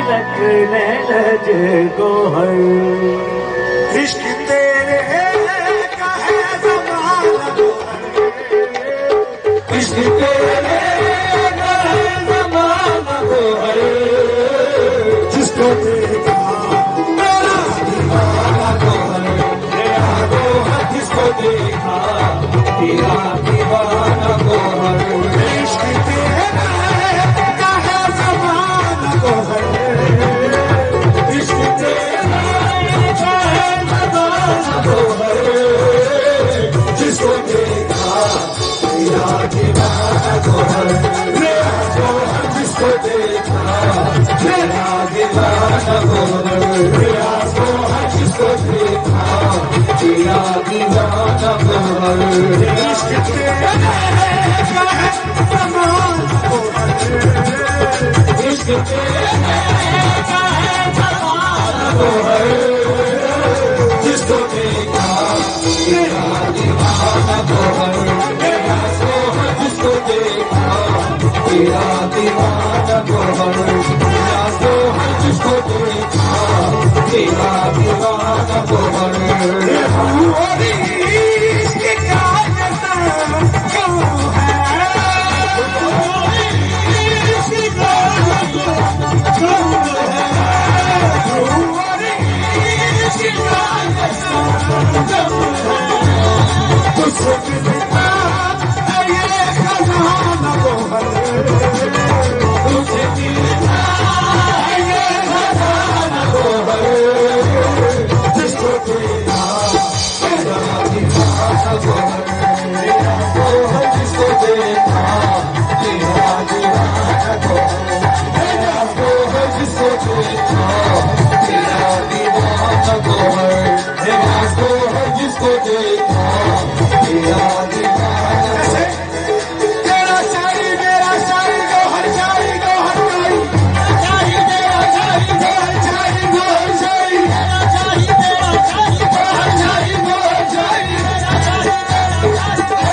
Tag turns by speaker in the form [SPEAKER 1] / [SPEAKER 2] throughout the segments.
[SPEAKER 1] रखने लज को हर इश्क तेरे का है ज़माना इश्क तेरे का है ज़माना को हर जिसको देखा मेरा दीवाना को हर मेरा को हर जिसको देखा तेरा दीवाना को हर इश्क तेरे का है ज़माना को हर इश्क तेरे का है ज़माना को हर जिसको देखा तेरा दीवाना को हर मेरा को हर जिसको देखा तेरा दीवाना को हर मेरा को हर जिसको देखा तेरा दीवाना को हर इश्क तेरे का है ज़माना को हर इश्क तेरे का है ज़माना को हर जिसको देखा तेरा दीवाना को हर मेरा को हर जिसको देखा तेरा दीवाना को हर मेरा को हर जिसको देखा तेरा दीवाना को हर इश्क का जैसा क्यों है इश्क का क्यों है इश्क का जैसा क्यों है तुझसे मिलता है ये खजाना को हर तुझसे मिलता है ये खजाना को हर जिसको देखा तेरा दीवाना को हर मेरा को हर जिसको देखा तेरा दीवाना को हर मेरा को हर जिसको देखा तेरा दीवाना को हर मेरा को हर जिसको देखा तेरा दीवाना तेरा शायरी को हर शायरी को हर शायरी तेरा शायरी को हर शायरी को हर शायरी तेरा शायरी तेरा शायरी को हर शायरी को हर शायरी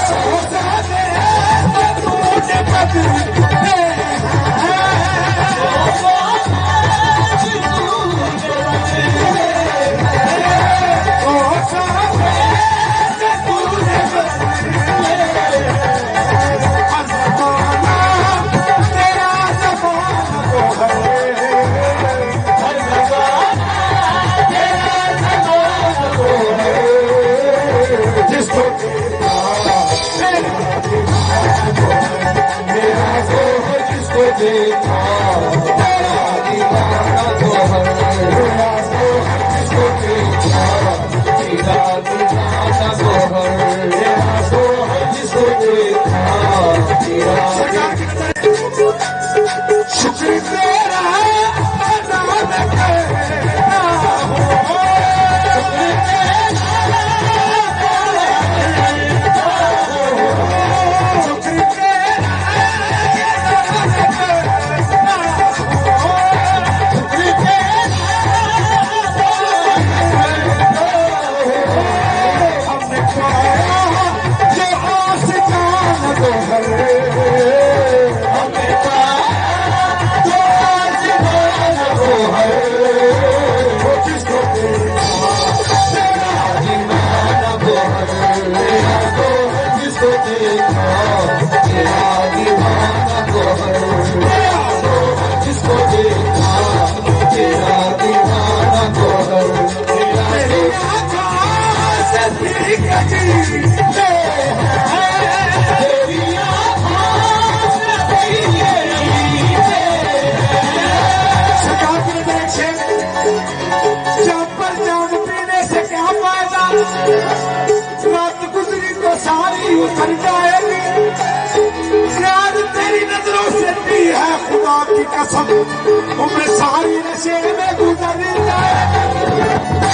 [SPEAKER 1] सोचा तेरे तुझे कदर जिसको देखा तेरा दीवाना को हर मेरा को हर जिसको देखा तेरा दीवाना को हर मेरा को हर जिसको देखा तेरा दीवाना को हर मेरा को हर जिसको देखा तेरा शुक्र तेरा अदा न करना हो रात गुजरी तो सारी उतर जाएगी याद तेरी नजरों से दी है खुदा की कसम उम्र सारी नशे में गुजर जाएगी